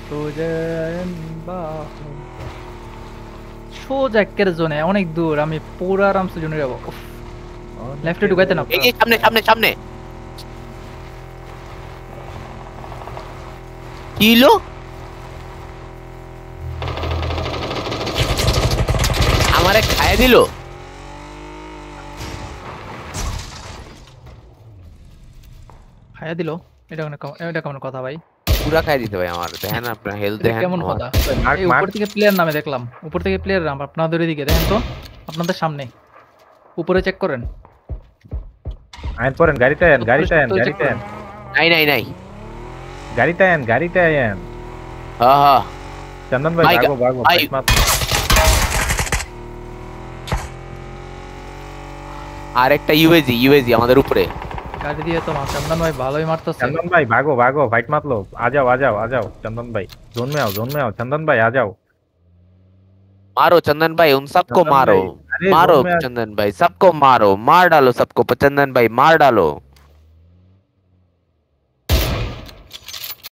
तुझे সোজা একের জোনে অনেক দূর, আমি পুরো আরামসে জোনে যাবো। লেফটে ঢুকাইতে না। এই সামনে সামনে সামনে কি হলো? আমারে খাইয়ে দিল। খাইয়া দিল? এটা কেমন কথা ভাই? পুরা খাইয়ে দিতে ভাই আমার। দেখেন আপনার হেলথ এটা দেখেন কেমন আমার। কথা? মার্ক এই উপর মার্ক থেকে প্লেয়ার নামে দেখলাম, উপর থেকে প্লেয়ার নাম আপনাদের এদিকে দেখেন তো, আপনাদের সামনে উপরে চেক করেন, আইন পড়েন, গাড়িতে আইন, গাড়িতে আইন, চেক গাড়িতে করেন। আইন, নাই নাই নাই। গাড়িতে আইন, গাড়িতে আইন। হ্যাঁ হ্যাঁ চন্দন ভাই ভাই, ভাগো ভাগো ভাই। ফাইট মাত। আর একটা ইউএজি ইউএজি আমাদের উপরে। গাড়ি দিয়ে তো চন্দন ভাই ভালোই মারতেছে। चंदन भाई भागो भागो फाइट मत लो, आ जाओ आ जाओ आ जाओ चंदन भाई, जोन में आओ चंदन भाई आ जाओ। मारो चंदन भाई, उन सबको चंदन मारो। भाई अरे मारो जोन में आ, चंदन भाई, सबको मारो, मार डालो सबको, चंदन भाई मार डालो।